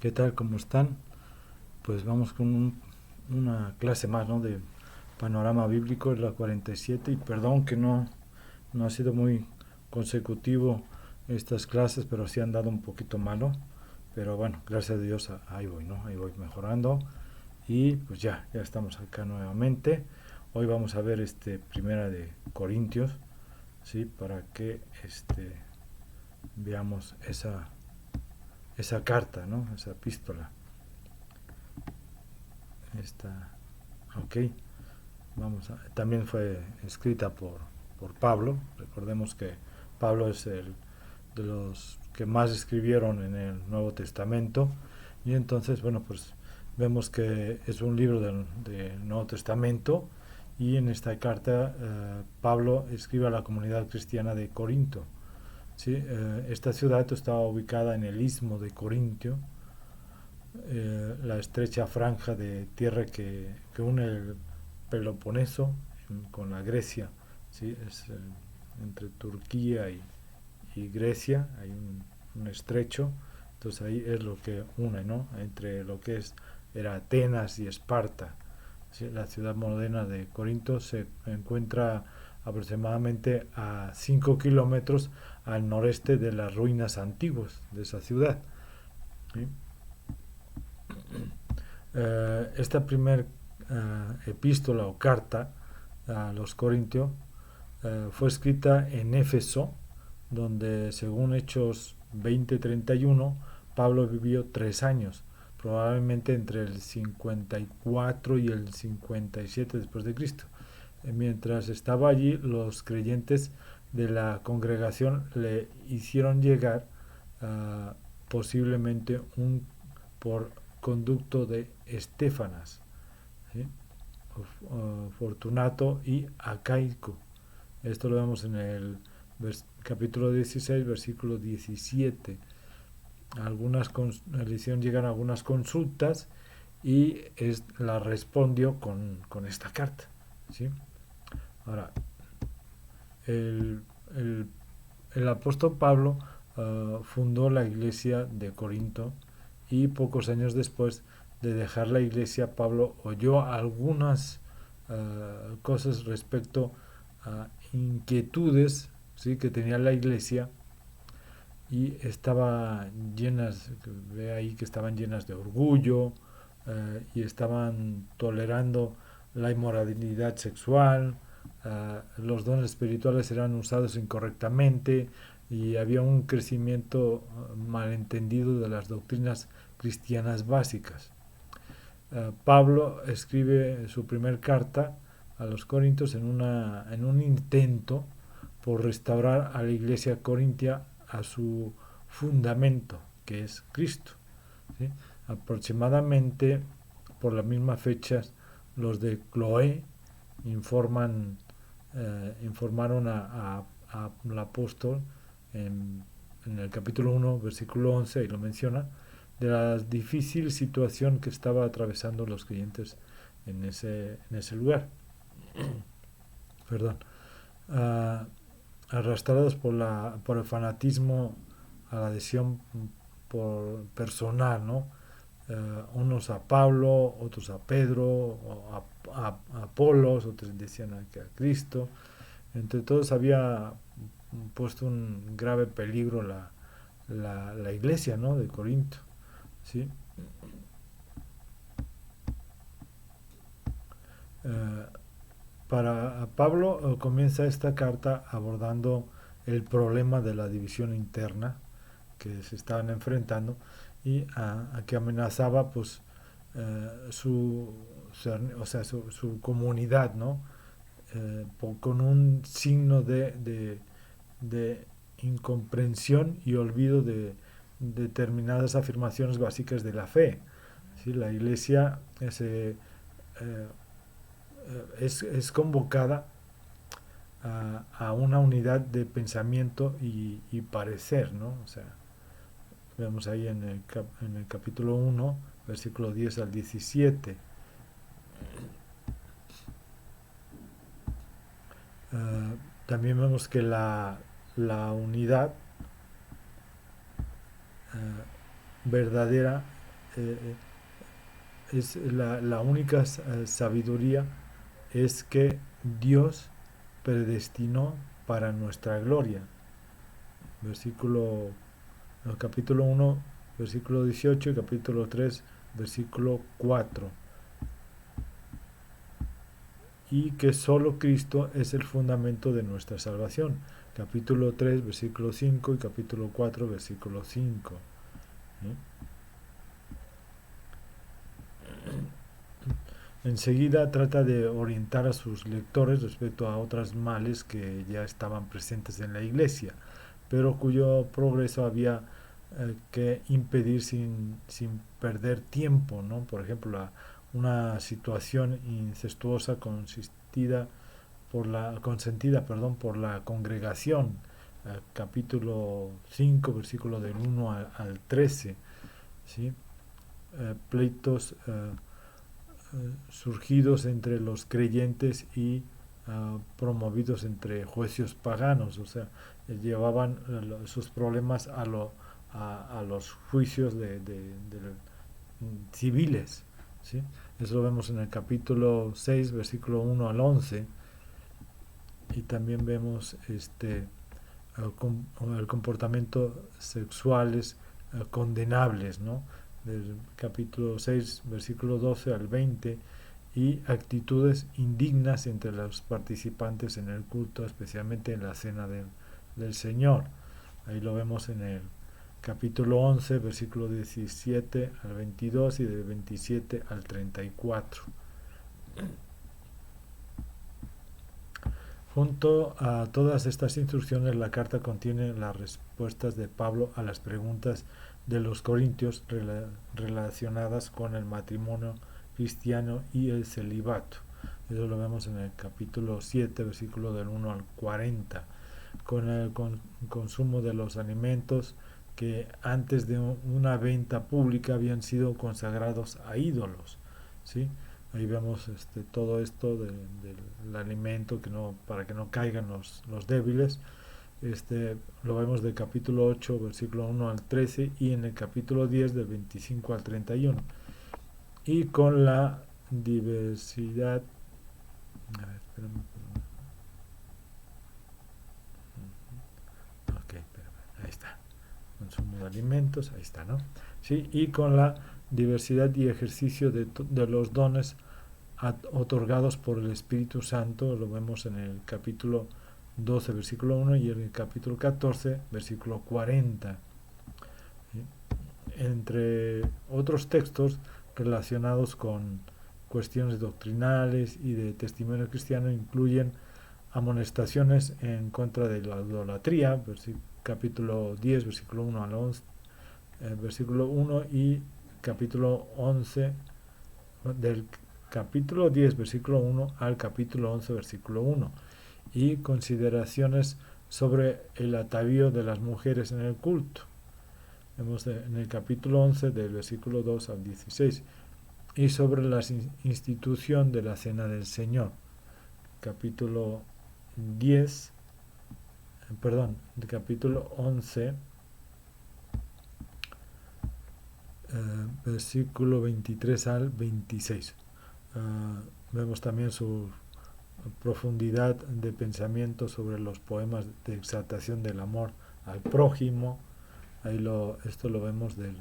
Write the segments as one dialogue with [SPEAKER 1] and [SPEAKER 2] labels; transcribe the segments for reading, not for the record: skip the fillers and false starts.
[SPEAKER 1] ¿Qué tal? ¿Cómo están? Pues vamos con una clase más, ¿no? De panorama bíblico, es la 47, y perdón que no ha sido muy consecutivo estas clases, pero sí han dado un poquito malo. Pero bueno, gracias a Dios ahí voy, ¿no? Ahí voy mejorando. Y pues ya estamos acá nuevamente. Hoy vamos a ver Primera de Corintios, ¿sí? Para que veamos esa carta, ¿no? Esa epístola. Esta, ok. También fue escrita por Pablo. Recordemos que Pablo es el de los que más escribieron en el Nuevo Testamento. Y entonces, bueno, pues vemos que es un libro del Nuevo Testamento. Y en esta carta Pablo escribe a la comunidad cristiana de Corinto. ¿Sí? Esta ciudad estaba ubicada en el istmo de Corintio, la estrecha franja de tierra que une el Peloponeso con la Grecia. ¿Sí? Es entre Turquía y Grecia, hay un estrecho. Entonces ahí es lo que une, ¿no? Entre lo que era Atenas y Esparta. ¿Sí? La ciudad moderna de Corinto se encuentra aproximadamente a 5 kilómetros al noreste de las ruinas antiguas de esa ciudad. ¿Sí? Esta primer epístola o carta a los Corintios fue escrita en Éfeso, donde según Hechos 20:31 Pablo vivió 3 años, probablemente entre el 54 y el 57 después de Cristo. Mientras estaba allí, los creyentes de la congregación le hicieron llegar posiblemente por conducto de Estéfanas, ¿sí? Fortunato y Acaico. Esto lo vemos en el capítulo 16, versículo 17. Le hicieron llegar algunas consultas y la respondió con esta carta. ¿Sí? Ahora, el, el, el apóstol Pablo fundó la iglesia de Corinto, y pocos años después de dejar la iglesia, Pablo oyó algunas cosas respecto a inquietudes, ¿sí? Que tenía la iglesia, y estaba llenas, ve ahí que estaban llenas de orgullo, y estaban tolerando la inmoralidad sexual, los dones espirituales eran usados incorrectamente, y había un crecimiento malentendido de las doctrinas cristianas básicas. Pablo escribe su primer carta a los Corintios en un intento por restaurar a la iglesia corintia a su fundamento, que es Cristo. ¿Sí? Aproximadamente por las mismas fechas, los de Cloé informaron al apóstol en el capítulo 1, versículo 11, y lo menciona, de la difícil situación que estaba atravesando los creyentes en ese lugar. Perdón. Ah, arrastrados por el fanatismo a la adhesión por personal, ¿no? Unos a Pablo, otros a Pedro, o a Apolos, otros decían que a Cristo. Entre todos había puesto un grave peligro la iglesia, ¿no? De Corinto. ¿Sí? Eh, para Pablo comienza esta carta abordando el problema de la división interna que se estaban enfrentando, y a que amenazaba pues su comunidad, ¿no? Con un signo de incomprensión y olvido de determinadas afirmaciones básicas de la fe. ¿Sí? La iglesia es convocada a una unidad de pensamiento y parecer, ¿no? O sea, vemos ahí en el capítulo 1, versículo 10 al 17. También vemos que la unidad verdadera eh, es la única sabiduría es que Dios predestinó para nuestra gloria. Versículo, no, capítulo 1, versículo 18 y capítulo 3, versículo 4. Y que solo Cristo es el fundamento de nuestra salvación. Capítulo 3, versículo 5 y capítulo 4, versículo 5. Enseguida trata de orientar a sus lectores respecto a otras males que ya estaban presentes en la iglesia, pero cuyo progreso había que impedir sin perder tiempo, ¿no? Por ejemplo, una situación incestuosa consentida por la congregación, capítulo 5, versículo del 1 al 13, ¿sí? Pleitos surgidos entre los creyentes y promovidos entre juicios paganos, o sea, llevaban sus problemas a los juicios civiles, ¿sí? Eso lo vemos en el capítulo 6, versículo 1 al 11, y también vemos el comportamiento sexuales condenables, ¿no? Del capítulo 6, versículo 12 al 20, y actitudes indignas entre los participantes en el culto, especialmente en la cena del Señor. Ahí lo vemos en el capítulo 11, versículo 17 al 22 y de 27 al 34. Junto a todas estas instrucciones, la carta contiene las respuestas de Pablo a las preguntas de los corintios relacionadas con el matrimonio cristiano y el celibato. Eso lo vemos en el capítulo 7, versículo del 1 al 40, con el consumo de los alimentos que antes de una venta pública habían sido consagrados a ídolos, ¿sí? Ahí vemos todo esto del alimento para que no caigan los débiles. Lo vemos del capítulo 8, versículo 1 al 13, y en el capítulo 10, del 25 al 31. Y con la diversidad. A ver, espérame. Ok, ahí está. Consumo de alimentos, ahí está, ¿no? Sí, y con la diversidad y ejercicio de los dones otorgados por el Espíritu Santo, lo vemos en el capítulo 12, versículo 1, y en el capítulo 14, versículo 40. Entre otros textos relacionados con cuestiones doctrinales y de testimonio cristiano incluyen amonestaciones en contra de la idolatría, capítulo 10, versículo 1 al 11, versículo 1, y capítulo 11, del capítulo 10, versículo 1 al capítulo 11, versículo 1, y consideraciones sobre el atavío de las mujeres en el culto. Vemos en el capítulo 11, del versículo 2 al 16, y sobre la institución de la cena del Señor. Capítulo 10, perdón, del capítulo 11, versículo 23 al 26. Vemos también su profundidad de pensamiento sobre los poemas de exaltación del amor al prójimo. Esto lo vemos del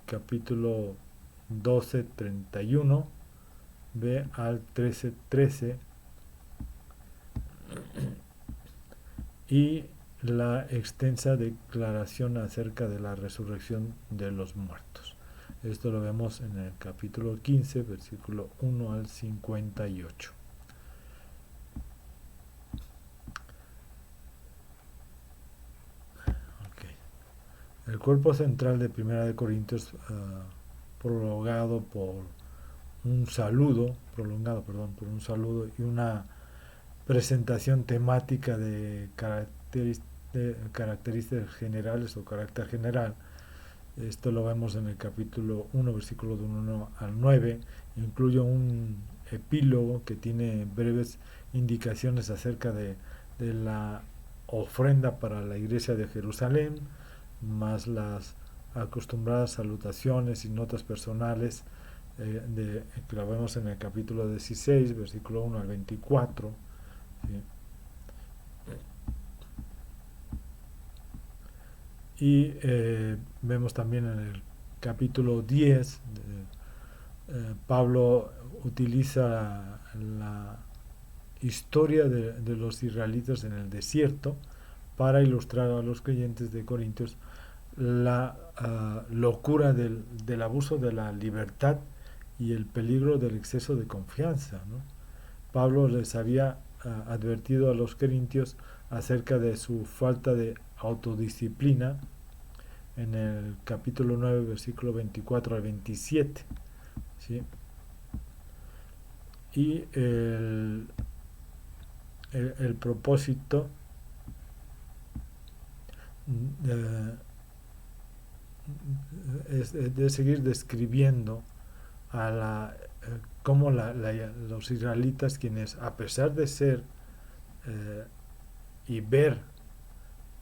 [SPEAKER 1] capítulo 12, 31 b al 13, 13, y la extensa declaración acerca de la resurrección de los muertos. Esto lo vemos en el capítulo 15, versículo 1 al 58. Okay. El cuerpo central de Primera de Corintios, prolongado por un saludo y una presentación temática de características generales o carácter general. Esto lo vemos en el capítulo 1, versículo de 1 al 9. Incluye un epílogo que tiene breves indicaciones acerca de la ofrenda para la iglesia de Jerusalén, más las acostumbradas salutaciones y notas personales, que lo vemos en el capítulo 16, versículo 1 al 24. ¿Sí? Y vemos también en el capítulo 10, Pablo utiliza la historia de los israelitas en el desierto para ilustrar a los creyentes de Corintios la locura del abuso de la libertad y el peligro del exceso de confianza, ¿no? Pablo les había advertido a los corintios acerca de su falta de autodisciplina en el capítulo 9, versículo 24 al 27. ¿Sí? Y el propósito es de seguir describiendo a cómo los israelitas, quienes a pesar de ser y ver,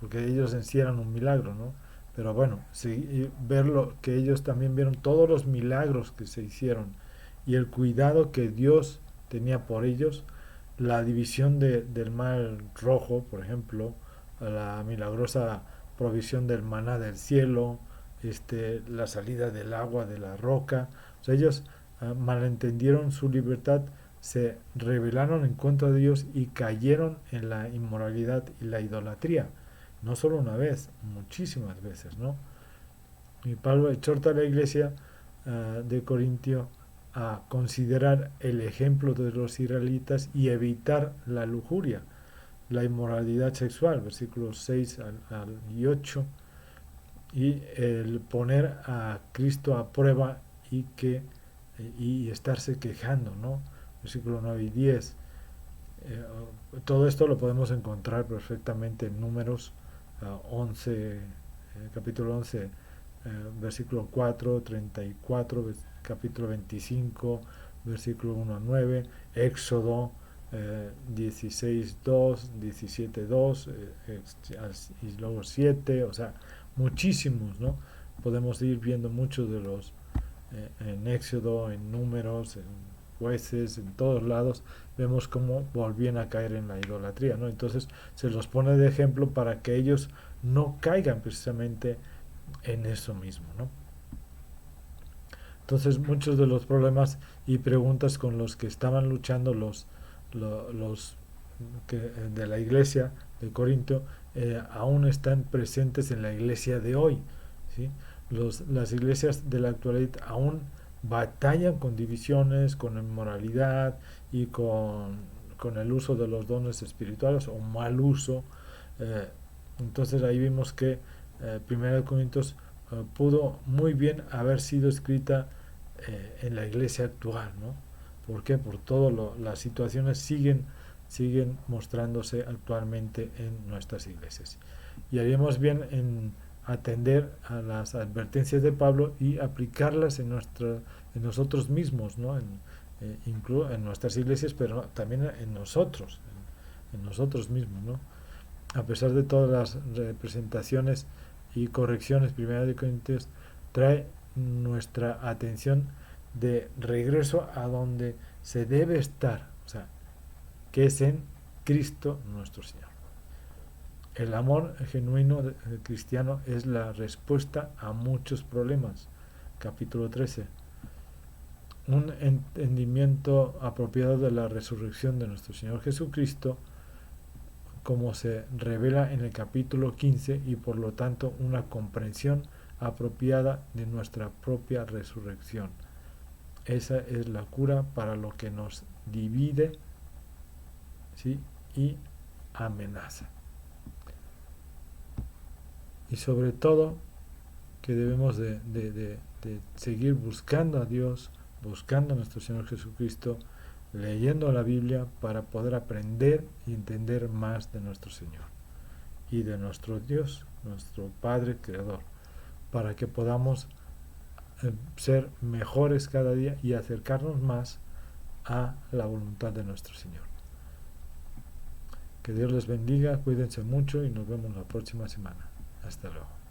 [SPEAKER 1] porque ellos en sí eran un milagro, ¿no? Pero bueno, sí, verlo, que ellos también vieron todos los milagros que se hicieron y el cuidado que Dios tenía por ellos, la división del mar rojo, por ejemplo, la milagrosa provisión del maná del cielo, la salida del agua de la roca. O sea, ellos malentendieron su libertad, se rebelaron en contra de Dios y cayeron en la inmoralidad y la idolatría. No solo una vez, muchísimas veces, ¿no? Y Pablo exhorta a la iglesia de Corintio a considerar el ejemplo de los israelitas y evitar la lujuria, la inmoralidad sexual, versículos 6 y 8, y el poner a Cristo a prueba y estarse quejando, ¿no? Versículo 9 y 10. Todo esto lo podemos encontrar perfectamente en Números 11, capítulo 11, versículo 4, 34, capítulo 25, versículo 1 a 9, Éxodo 16, 2, 17, 2, y luego 7, o sea, muchísimos, ¿no? Podemos ir viendo muchos de los en Éxodo, en Números, en Jueces, en todos lados, vemos cómo volvían a caer en la idolatría, ¿no? Entonces se los pone de ejemplo para que ellos no caigan precisamente en eso mismo, ¿no? Entonces muchos de los problemas y preguntas con los que estaban luchando los de la iglesia de Corinto aún están presentes en la iglesia de hoy, ¿sí? Las iglesias de la actualidad aún batallan con divisiones, con inmoralidad y con el uso de los dones espirituales o mal uso. Eh, entonces ahí vimos que Primera de Corintios pudo muy bien haber sido escrita en la iglesia actual, ¿no? ¿Por qué? Por todo las situaciones siguen mostrándose actualmente en nuestras iglesias. Y haríamos bien en atender a las advertencias de Pablo y aplicarlas en nosotros mismos, ¿no? En nuestras iglesias, pero también en nosotros mismos, ¿no? A pesar de todas las representaciones y correcciones, Primera de Corintios trae nuestra atención de regreso a donde se debe estar, o sea, que es en Cristo nuestro Señor. El amor genuino cristiano es la respuesta a muchos problemas. Capítulo 13. Un entendimiento apropiado de la resurrección de nuestro Señor Jesucristo, como se revela en el capítulo 15, y por lo tanto una comprensión apropiada de nuestra propia resurrección. Esa es la cura para lo que nos divide, ¿sí? Y amenaza. Y sobre todo que debemos de seguir buscando a Dios, buscando a nuestro Señor Jesucristo, leyendo la Biblia para poder aprender y entender más de nuestro Señor y de nuestro Dios, nuestro Padre Creador, para que podamos ser mejores cada día y acercarnos más a la voluntad de nuestro Señor. Que Dios les bendiga, cuídense mucho y nos vemos la próxima semana. Hasta luego.